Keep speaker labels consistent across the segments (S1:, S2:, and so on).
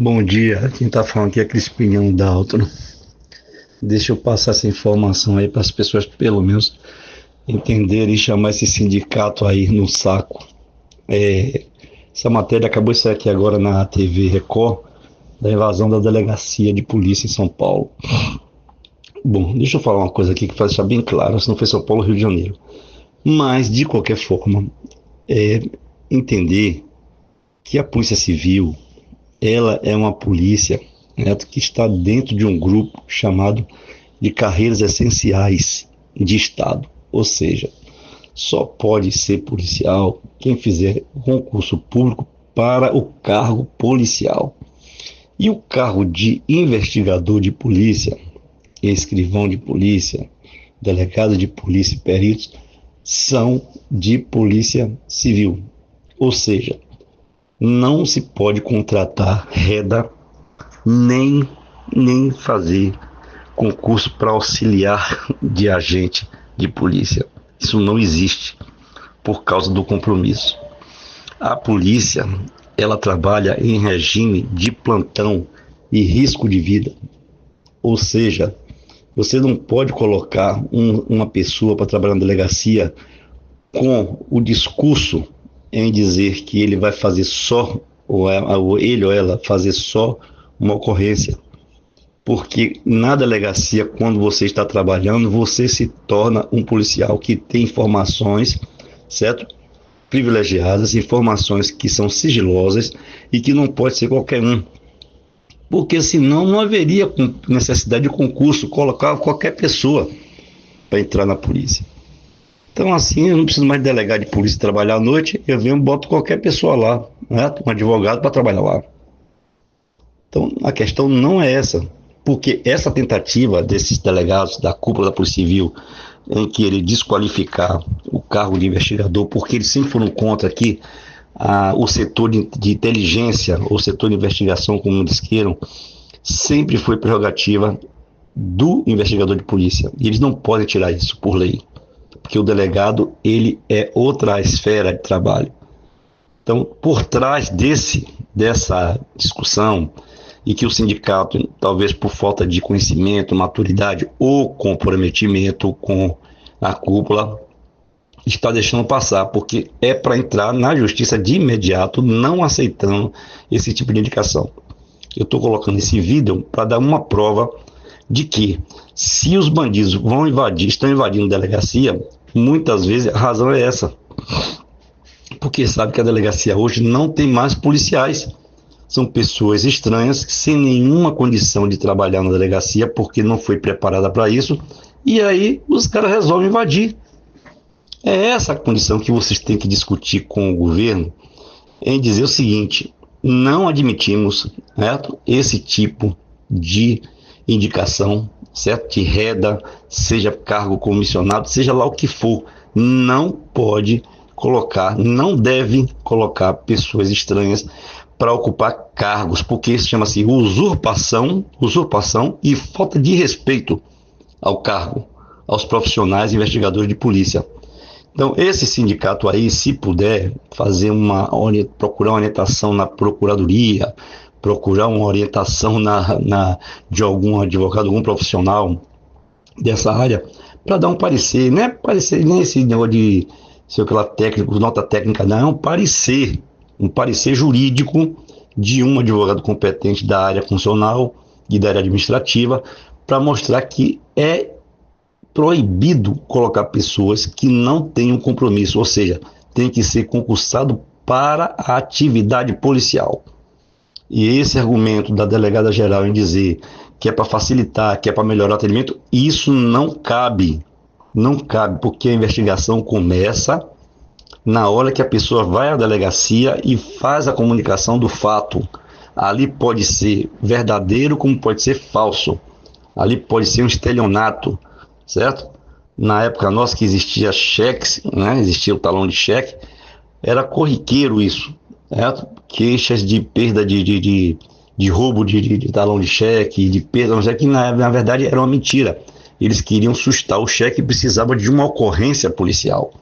S1: Bom dia, quem está falando aqui é Crispiniano Daltro. Deixa eu passar essa informação aí para as pessoas, pelo menos, entenderem e chamar esse sindicato aí no saco. Essa matéria acabou de sair aqui agora na TV Record, da invasão da delegacia de polícia em São Paulo. Bom, deixa eu falar uma coisa aqui que vai deixar bem claro, se não foi São Paulo, Rio de Janeiro. Mas, de qualquer forma, entender que a Polícia Civil, ela é uma polícia, né, que está dentro de um grupo chamado de carreiras essenciais de Estado. Ou seja, só pode ser policial quem fizer concurso público para o cargo policial. E o cargo de investigador de polícia, escrivão de polícia, delegado de polícia e peritos são de polícia civil. Ou seja, não se pode contratar reda nem fazer concurso para auxiliar de agente de polícia. Isso não existe por causa do compromisso. A polícia, ela trabalha em regime de plantão e risco de vida. Ou seja, você não pode colocar uma pessoa para trabalhar na delegacia com o discurso em dizer que ele vai fazer só, ou ele ou ela fazer só uma ocorrência. Porque na delegacia, quando você está trabalhando, você se torna um policial que tem informações, certo? Privilegiadas, informações que são sigilosas e que não pode ser qualquer um. Porque senão não haveria necessidade de concurso, colocar qualquer pessoa para entrar na polícia. Então assim, eu não preciso mais de delegado de polícia trabalhar à noite, eu venho e boto qualquer pessoa lá, né? Um advogado para trabalhar lá. Então a questão não é essa, porque essa tentativa desses delegados da cúpula da Polícia Civil em querer desqualificar o cargo de investigador, porque eles sempre foram contra aqui o setor de inteligência, ou setor de investigação, como eles queiram, sempre foi prerrogativa do investigador de polícia. E eles não podem tirar isso por lei, porque o delegado, ele é outra esfera de trabalho. Então, por trás dessa discussão, e que o sindicato, talvez por falta de conhecimento, maturidade ou comprometimento com a cúpula, está deixando passar, porque é para entrar na justiça de imediato, não aceitando esse tipo de indicação. Eu estou colocando esse vídeo para dar uma prova de que, se os bandidos estão invadindo a delegacia, muitas vezes a razão é essa. Porque sabe que a delegacia hoje não tem mais policiais. São pessoas estranhas, sem nenhuma condição de trabalhar na delegacia, porque não foi preparada para isso, e aí os caras resolvem invadir. É essa a condição que vocês têm que discutir com o governo, em dizer o seguinte: não admitimos, certo, esse tipo de indicação, certo, de reda, seja cargo comissionado, seja lá o que for, não pode colocar, não deve colocar pessoas estranhas para ocupar cargos, porque isso chama-se usurpação e falta de respeito ao cargo, aos profissionais investigadores de polícia. Então, esse sindicato aí, se puder fazer procurar uma orientação na procuradoria, procurar uma orientação de algum advogado, algum profissional dessa área, para dar um parecer, não é parecer nem esse negócio de sei lá, técnico, nota técnica, não, é um parecer jurídico de um advogado competente da área funcional e da área administrativa, para mostrar que é proibido colocar pessoas que não tenham compromisso, ou seja, tem que ser concursado para a atividade policial. E esse argumento da delegada geral em dizer que é para facilitar, que é para melhorar o atendimento, isso não cabe, porque a investigação começa na hora que a pessoa vai à delegacia e faz a comunicação do fato. Ali pode ser verdadeiro como pode ser falso, ali pode ser um estelionato, certo? Na época nossa que existia cheques, né? Existia o talão de cheque, era corriqueiro isso, certo? Queixas de perda de roubo de talão de cheque, de perda, mas é que na verdade era uma mentira. Eles queriam sustar o cheque e precisavam de uma ocorrência policial.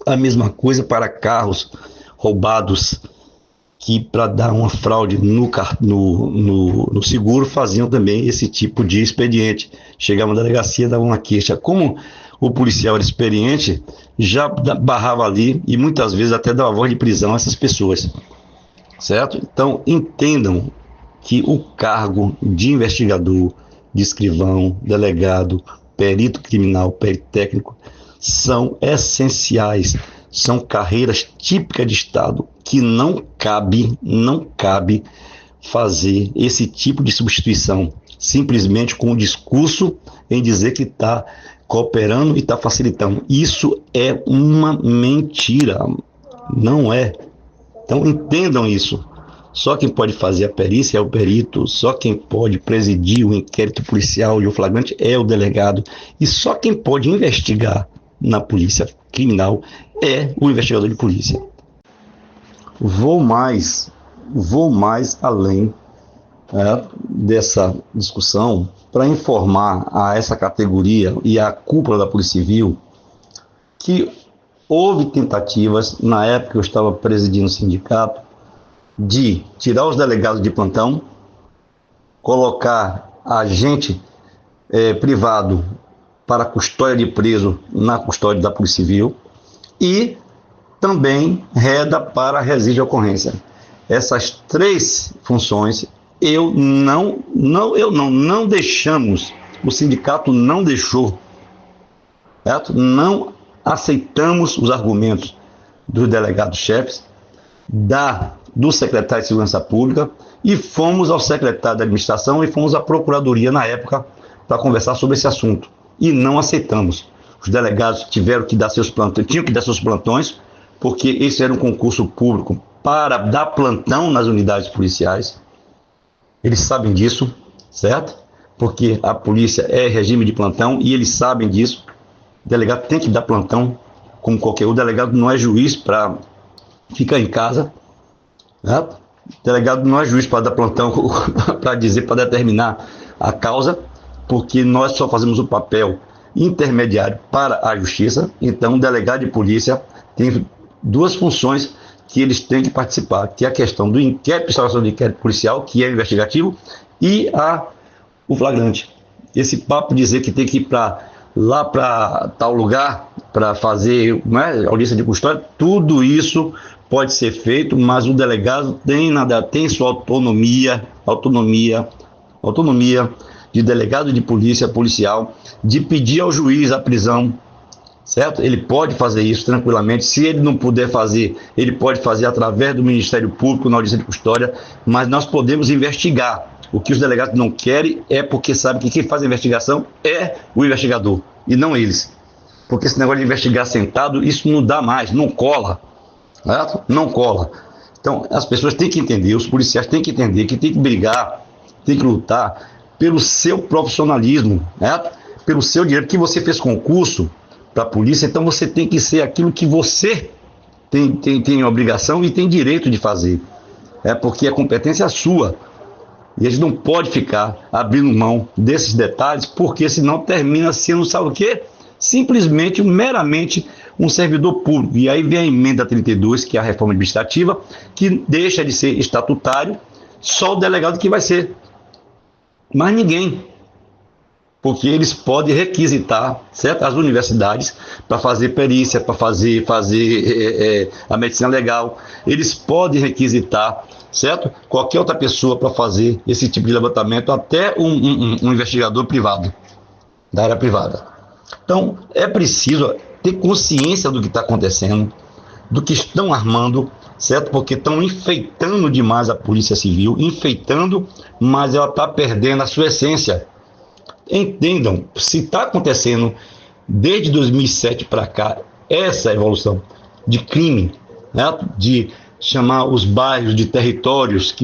S1: A mesma coisa para carros roubados, que, para dar uma fraude no seguro, faziam também esse tipo de expediente. Chegavam na delegacia, davam uma queixa. Como o policial era experiente, já barrava ali e muitas vezes até dava voz de prisão a essas pessoas, certo? Então, entendam que o cargo de investigador, de escrivão, delegado, perito criminal, perito técnico, são essenciais, são carreiras típicas de Estado, que não cabe fazer esse tipo de substituição, simplesmente com o discurso em dizer que está cooperando e está facilitando. Isso é uma mentira, não é. Então entendam isso. Só quem pode fazer a perícia é o perito, só quem pode presidir o inquérito policial e o flagrante é o delegado, e só quem pode investigar na polícia criminal é o investigador de polícia. Vou mais além dessa discussão para informar a essa categoria e à cúpula da Polícia Civil que houve tentativas, na época que eu estava presidindo o sindicato, de tirar os delegados de plantão, colocar agente privado para custódia de preso na custódia da Polícia Civil e também reda para resíduo de ocorrência. Essas três funções não deixamos, o sindicato não deixou, certo? Não aceitamos os argumentos dos delegados-chefes, do secretário de Segurança Pública, e fomos ao secretário de Administração e fomos à Procuradoria na época para conversar sobre esse assunto. E não aceitamos. Os delegados tinham que dar seus plantões, porque esse era um concurso público para dar plantão nas unidades policiais. Eles sabem disso, certo? Porque a polícia é regime de plantão e eles sabem disso. O delegado tem que dar plantão, como qualquer outro. O delegado não é juiz para ficar em casa. O delegado não é juiz para dar plantão, para determinar a causa, porque nós só fazemos o papel intermediário para a justiça. Então, o delegado de polícia tem duas funções que eles têm que participar, que é a questão do inquérito, instalação de inquérito policial, que é investigativo, e o flagrante. Esse papo de dizer que tem que ir lá para tal lugar para fazer audiência de custódia, tudo isso pode ser feito, mas o delegado tem sua autonomia de delegado de polícia, policial, de pedir ao juiz a prisão, certo? Ele pode fazer isso tranquilamente. Se ele não puder fazer, ele pode fazer através do Ministério Público na audiência de custódia, mas nós podemos investigar. O que os delegados não querem é porque sabem que quem faz a investigação é o investigador e não eles. Porque esse negócio de investigar sentado, isso não dá mais, não cola. Certo? Não cola. Então, as pessoas têm que entender, os policiais têm que entender que tem que brigar, tem que lutar pelo seu profissionalismo, certo? Pelo seu direito, que você fez concurso para a polícia, então você tem que ser aquilo que você tem obrigação e tem direito de fazer. Porque a competência é sua. E a gente não pode ficar abrindo mão desses detalhes, porque senão termina sendo, sabe o quê? Simplesmente, meramente um servidor público. E aí vem a emenda 32, que é a reforma administrativa, que deixa de ser estatutário, só o delegado que vai ser. Mas ninguém. Porque eles podem requisitar, certo? As universidades para fazer perícia, para fazer a medicina legal. Eles podem requisitar, certo? Qualquer outra pessoa para fazer esse tipo de levantamento, até um investigador privado, da área privada. Então, é preciso ter consciência do que está acontecendo, do que estão armando, certo? Porque estão enfeitando demais a Polícia Civil, mas ela está perdendo a sua essência. Entendam, se está acontecendo desde 2007 para cá, essa evolução de crime, né? De chamar os bairros de territórios,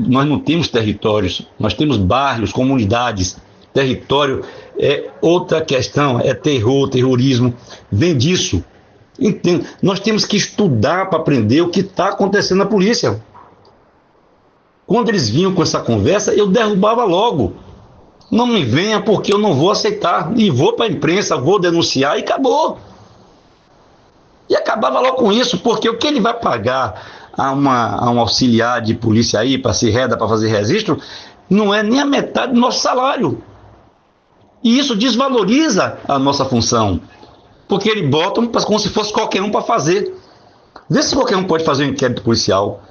S1: nós não temos territórios, nós temos bairros, comunidades. Território é outra questão, é terrorismo, vem disso. Entendo. Nós temos que estudar para aprender o que está acontecendo na polícia. Quando eles vinham com essa conversa, eu derrubava logo. Não me venha porque eu não vou aceitar. E vou para a imprensa, vou denunciar e acabou. E acabava logo com isso, porque o que ele vai pagar a um auxiliar de polícia aí para se reda, para fazer registro, não é nem a metade do nosso salário. E isso desvaloriza a nossa função, porque eles botam como se fosse qualquer um para fazer. Vê se qualquer um pode fazer um inquérito policial.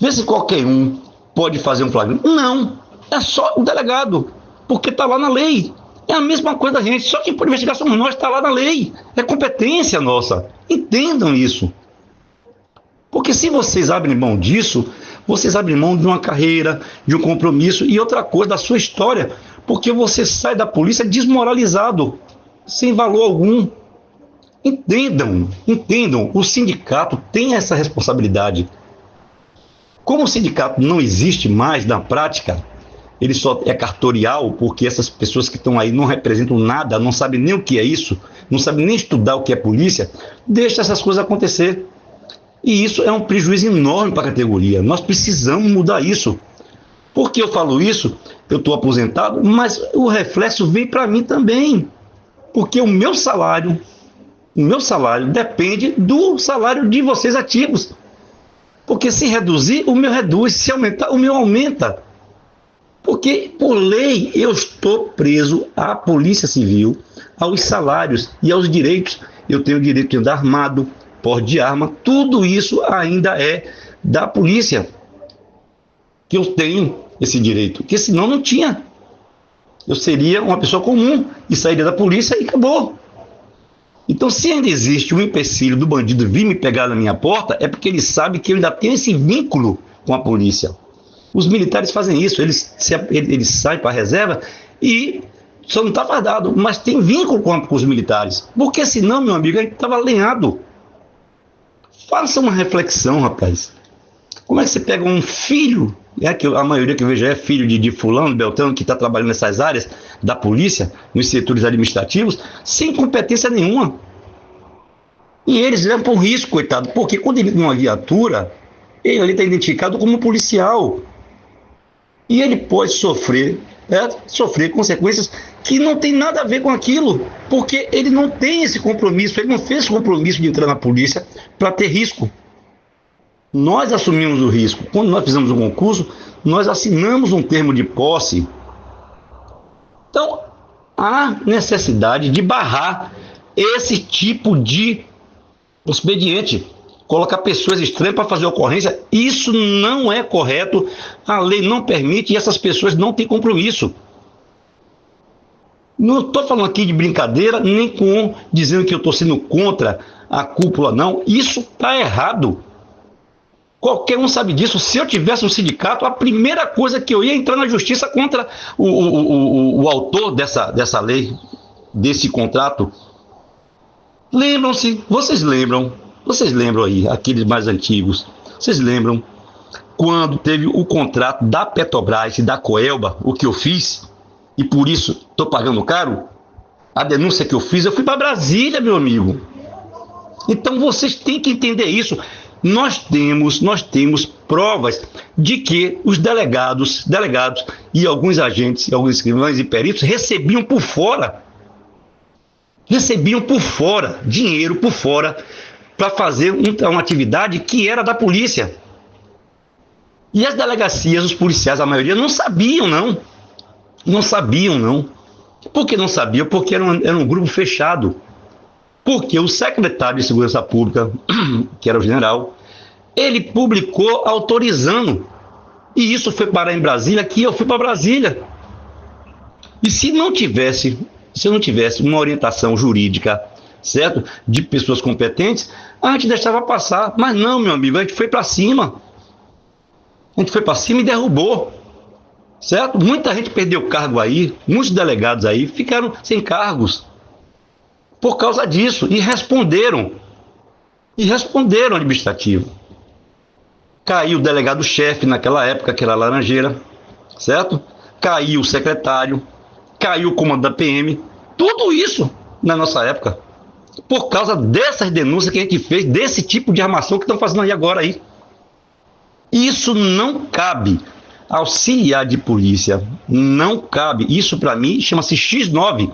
S1: Vê se qualquer um pode fazer um flagrante. Não, é só o delegado, porque está lá na lei. É a mesma coisa da gente, só que por investigação nós está lá na lei. É competência nossa. Entendam isso. Porque se vocês abrem mão disso, vocês abrem mão de uma carreira, de um compromisso e outra coisa, da sua história. Porque você sai da polícia desmoralizado, sem valor algum. Entendam, o sindicato tem essa responsabilidade. Como o sindicato não existe mais na prática, ele só é cartorial, porque essas pessoas que estão aí não representam nada, não sabem nem o que é isso, não sabem nem estudar o que é polícia, deixa essas coisas acontecer. E isso é um prejuízo enorme para a categoria. Nós precisamos mudar isso. Por que eu falo isso? Eu estou aposentado, mas o reflexo vem para mim também. Porque o meu salário depende do salário de vocês ativos. Porque se reduzir, o meu reduz. Se aumentar, o meu aumenta. Porque, por lei, eu estou preso à Polícia Civil, aos salários e aos direitos. Eu tenho o direito de andar armado, porte de arma, tudo isso ainda é da polícia. Que eu tenho esse direito, porque senão não tinha. Eu seria uma pessoa comum e sairia da polícia e acabou. Então, se ainda existe um empecilho do bandido vir me pegar na minha porta, é porque ele sabe que eu ainda tenho esse vínculo com a polícia. Os militares fazem isso, eles saem para a reserva e só não está fardado, mas tem vínculo com os militares. Porque senão, meu amigo, a gente estava alinhado. Faça uma reflexão, rapaz. Como é que você pega um filho, que a maioria que eu vejo é filho de fulano, beltrano, que está trabalhando nessas áreas da polícia, nos setores administrativos, sem competência nenhuma. E eles levam por risco, coitado, porque quando ele tem uma viatura, ele ali está identificado como policial. E ele pode sofrer consequências que não tem nada a ver com aquilo, porque ele não tem esse compromisso, ele não fez esse compromisso de entrar na polícia para ter risco. Nós assumimos o risco. Quando nós fizemos o concurso, nós assinamos um termo de posse. Então, há necessidade de barrar esse tipo de expediente. Colocar pessoas estranhas para fazer ocorrência, isso não é correto. A lei não permite e essas pessoas não têm compromisso. Não estou falando aqui de brincadeira, nem dizendo que eu estou sendo contra a cúpula, não. Isso está errado. Qualquer um sabe disso. Se eu tivesse um sindicato, a primeira coisa que eu ia entrar na justiça contra o autor dessa lei, desse contrato. Lembram-se, vocês lembram aí, aqueles mais antigos, vocês lembram quando teve o contrato da Petrobras e da Coelba, o que eu fiz, e por isso estou pagando caro? A denúncia que eu fui para Brasília, meu amigo. Então vocês têm que entender isso. Nós temos provas de que os delegados e alguns agentes, e alguns escrivães e peritos recebiam por fora dinheiro por fora para fazer uma atividade que era da polícia. E as delegacias, os policiais, a maioria, não sabiam, não. Por que não sabiam? Porque era um grupo fechado. Porque o secretário de Segurança Pública, que era o general, ele publicou autorizando. E isso foi parar em Brasília, que eu fui para Brasília. E se eu não tivesse uma orientação jurídica, certo? De pessoas competentes, a gente deixava passar. Mas não, meu amigo, a gente foi para cima. E derrubou. Certo? Muita gente perdeu cargo aí, muitos delegados aí ficaram sem cargos por causa disso e responderam ao administrativo. Caiu o delegado-chefe naquela época, que era Laranjeira, certo? Caiu o secretário, caiu o comando da PM, tudo isso na nossa época, por causa dessas denúncias que a gente fez, desse tipo de armação que estão fazendo aí agora aí. Isso não cabe. Auxiliar de polícia não cabe. Isso para mim chama-se X9.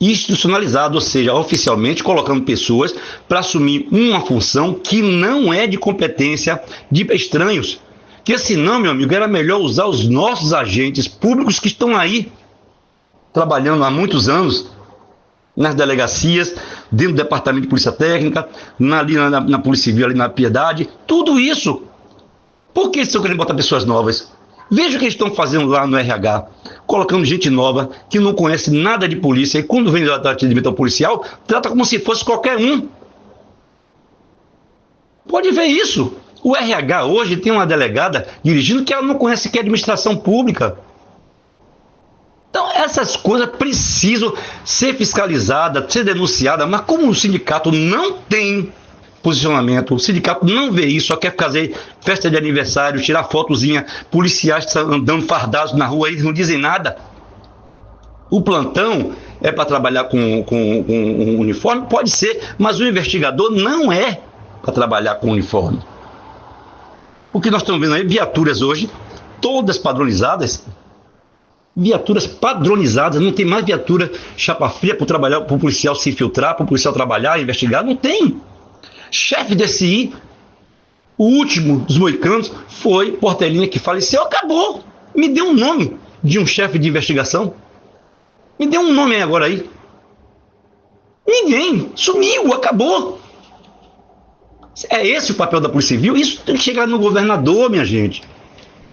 S1: institucionalizado, ou seja, oficialmente colocando pessoas para assumir uma função que não é de competência de estranhos. Porque senão, meu amigo, era melhor usar os nossos agentes públicos que estão aí trabalhando há muitos anos nas delegacias, dentro do departamento de polícia técnica, na Polícia Civil, ali na Piedade, tudo isso. Por que eles estão querendo botar pessoas novas? Veja o que eles estão fazendo lá no RH, colocando gente nova, que não conhece nada de polícia, e quando vem do atendimento ao policial, trata como se fosse qualquer um. Pode ver isso. O RH hoje tem uma delegada dirigindo que ela não conhece sequer administração pública. Então, essas coisas precisam ser fiscalizadas, ser denunciadas, mas como o sindicato não tem posicionamento, o sindicato não vê isso, só quer fazer festa de aniversário, tirar fotozinha, policiais andando fardados na rua, eles não dizem nada. O plantão é para trabalhar com um uniforme? Pode ser, mas o investigador não é para trabalhar com uniforme. O que nós estamos vendo aí, viaturas hoje, todas padronizadas, não tem mais viatura chapa fria para o policial se infiltrar, para o policial trabalhar, investigar, não tem. Chefe de SI, o último dos moicanos, foi Portelinha, que faleceu, acabou. Me dê um nome de um chefe de investigação. Me dê um nome agora aí. Ninguém, sumiu, acabou. É esse o papel da Polícia Civil? Isso tem que chegar no governador, minha gente.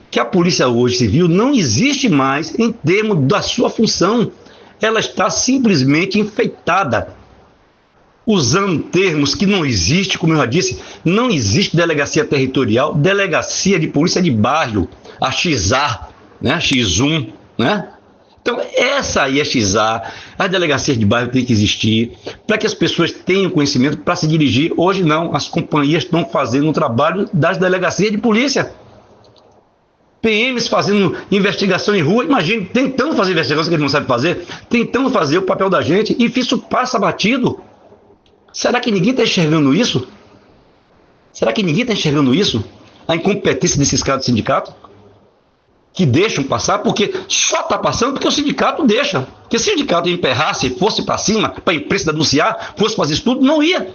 S1: Que a Polícia hoje Civil não existe mais em termos da sua função. Ela está simplesmente enfeitada, usando termos que não existem, como eu já disse, não existe delegacia territorial, delegacia de polícia de bairro, a XA, né? X1, né? Então, essa aí é XA, as delegacias de bairro têm que existir, para que as pessoas tenham conhecimento para se dirigir. Hoje não, as companhias estão fazendo o trabalho das delegacias de polícia. PMs fazendo investigação em rua, imagine, tentando fazer investigação que eles não sabem fazer, tentando fazer o papel da gente, e isso passa batido. Será que ninguém está enxergando isso? Será que ninguém está enxergando isso? A incompetência desses caras do sindicato? Que deixam passar, porque só está passando porque o sindicato deixa. Porque se o sindicato emperrasse, fosse para cima, para a imprensa denunciar, fosse fazer isso tudo, não ia.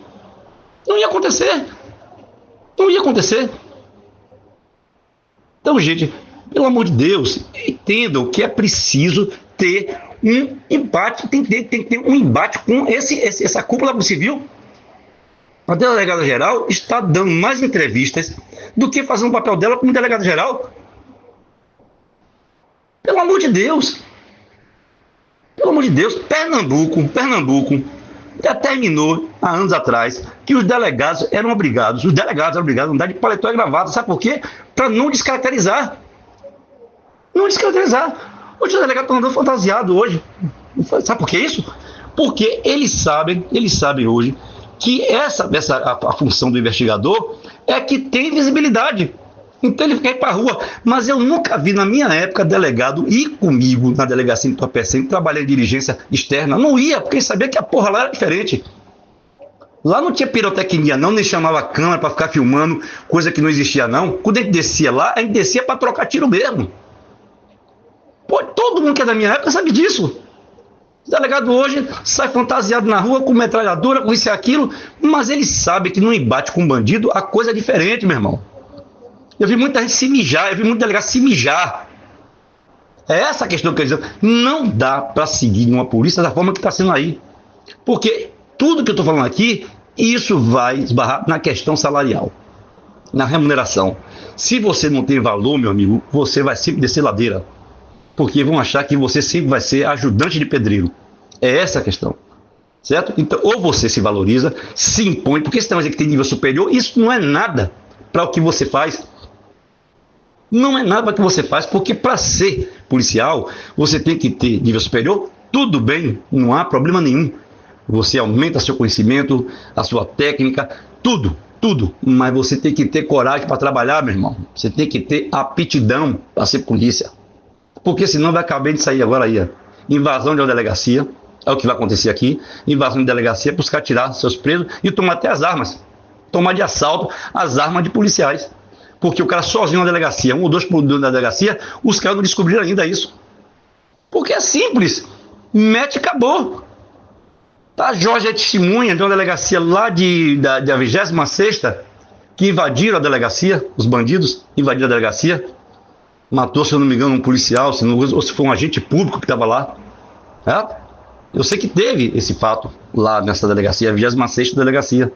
S1: Não ia acontecer. Não ia acontecer. Então, gente, pelo amor de Deus, entendam que é preciso ter um embate, tem que ter um embate com essa cúpula civil. A delegada-geral está dando mais entrevistas do que fazendo o papel dela como delegada-geral. Pelo amor de Deus. Pelo amor de Deus. Pernambuco determinou há anos atrás que os delegados eram obrigados a andar de paletó e gravata. Sabe por quê? Para não descaracterizar. Não descaracterizar. Hoje os delegados estão andando fantasiados hoje. Sabe por que isso? Porque eles sabem hoje que a função do investigador é que tem visibilidade. Então ele quer ir para a rua. Mas eu nunca vi na minha época delegado ir comigo na delegacia em Tupécem trabalhar em diligência externa. Não ia, porque ele sabia que a porra lá era diferente. Lá não tinha pirotecnia não, nem chamava a câmera para ficar filmando, coisa que não existia não. Quando a gente descia lá, a gente descia para trocar tiro mesmo. Pô, todo mundo que é da minha época sabe disso. O delegado hoje sai fantasiado na rua com metralhadora, com isso e aquilo, mas ele sabe que no embate com bandido a coisa é diferente, meu irmão. Eu vi muita gente se mijar, eu vi muito delegado se mijar. É essa a questão que eu quero dizer. Não dá para seguir numa polícia da forma que está sendo aí. Porque tudo que eu estou falando aqui, isso vai esbarrar na questão salarial, na remuneração. Se você não tem valor, meu amigo, você vai sempre descer ladeira. Porque vão achar que você sempre vai ser ajudante de pedreiro. É essa a questão. Certo? Então, ou você se valoriza, se impõe, porque esse negócio que tem nível superior, isso não é nada para o que você faz. Não é nada para o que você faz, porque para ser policial, você tem que ter nível superior, tudo bem, não há problema nenhum. Você aumenta seu conhecimento, a sua técnica, tudo, mas você tem que ter coragem para trabalhar, meu irmão. Você tem que ter aptidão para ser polícia. Porque senão vai acabar de sair agora aí, invasão de uma delegacia, é o que vai acontecer aqui, invasão de delegacia, buscar tirar seus presos e tomar até as armas, tomar de assalto as armas de policiais. Porque o cara sozinho na delegacia, 1 ou 2 por na delegacia, os caras não descobriram ainda isso. Porque é simples, mete e acabou. A Jorge é testemunha de uma delegacia lá da 26ª, que invadiram a delegacia, os bandidos invadiram a delegacia, matou, se eu não me engano, um policial, ou se foi um agente público que estava lá. Eu sei que teve esse fato lá nessa delegacia, a 26ª delegacia.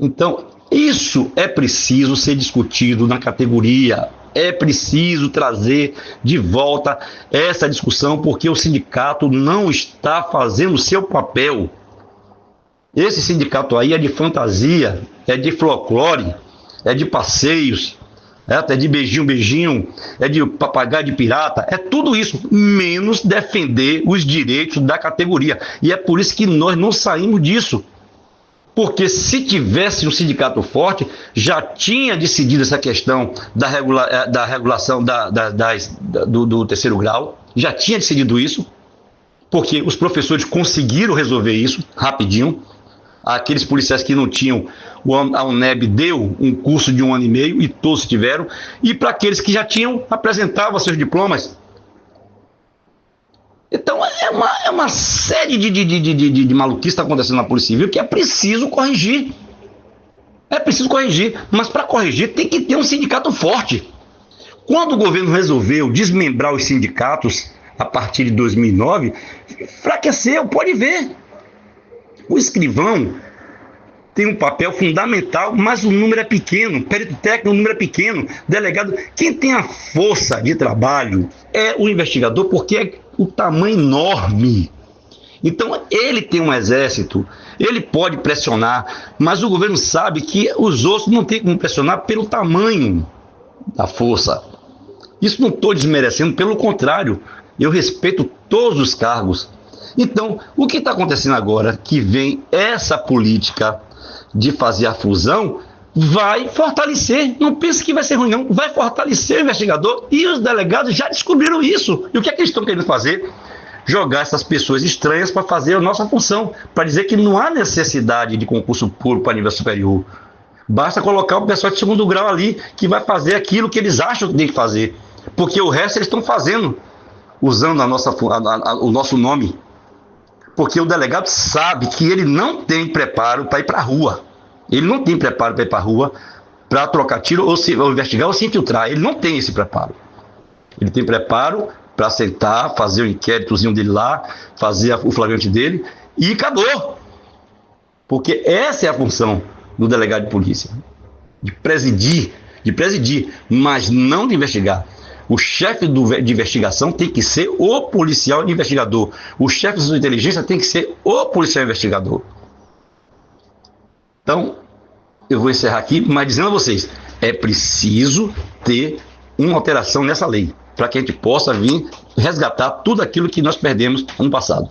S1: Então, isso é preciso ser discutido na categoria. É preciso trazer de volta essa discussão, porque o sindicato não está fazendo o seu papel. Esse sindicato aí é de fantasia, é de folclore, é de passeios, é de beijinho, beijinho, é de papagaio de pirata, é tudo isso, menos defender os direitos da categoria. E é por isso que nós não saímos disso. Porque se tivesse um sindicato forte, já tinha decidido essa questão da regulação do terceiro grau, já tinha decidido isso, porque os professores conseguiram resolver isso rapidinho. Aqueles policiais que não tinham, a UNEB deu um curso de 1 ano e meio e todos tiveram, e para aqueles que já tinham, apresentavam seus diplomas. Então é uma série de maluquice que está acontecendo na Polícia Civil que é preciso corrigir. É preciso corrigir, mas para corrigir tem que ter um sindicato forte. Quando o governo resolveu desmembrar os sindicatos a partir de 2009, enfraqueceu, pode ver. O escrivão tem um papel fundamental, mas o número é pequeno, perito técnico, o número é pequeno, delegado. Quem tem a força de trabalho é o investigador, porque é o tamanho enorme. Então, ele tem um exército, ele pode pressionar, mas o governo sabe que os outros não têm como pressionar pelo tamanho da força. Isso não estou desmerecendo, pelo contrário, eu respeito todos os cargos. Então, o que está acontecendo agora, que vem essa política de fazer a fusão, vai fortalecer, não pense que vai ser ruim não, vai fortalecer o investigador, e os delegados já descobriram isso. E o que é que eles estão querendo fazer? Jogar essas pessoas estranhas para fazer a nossa função, para dizer que não há necessidade de concurso público para nível superior. Basta colocar o pessoal de segundo grau ali, que vai fazer aquilo que eles acham que tem que fazer, porque o resto eles estão fazendo, usando o nosso nome. Porque o delegado sabe que ele não tem preparo para ir para a rua. Ele não tem preparo para ir para a rua, para trocar tiro, ou investigar, ou se infiltrar. Ele não tem esse preparo. Ele tem preparo para sentar, fazer o inquéritozinho dele lá, fazer o flagrante dele, e acabou. Porque essa é a função do delegado de polícia. De presidir, mas não de investigar. O chefe de investigação tem que ser o policial investigador. O chefe de inteligência tem que ser o policial investigador. Então, eu vou encerrar aqui, mas dizendo a vocês, é preciso ter uma alteração nessa lei, para que a gente possa vir resgatar tudo aquilo que nós perdemos ano passado.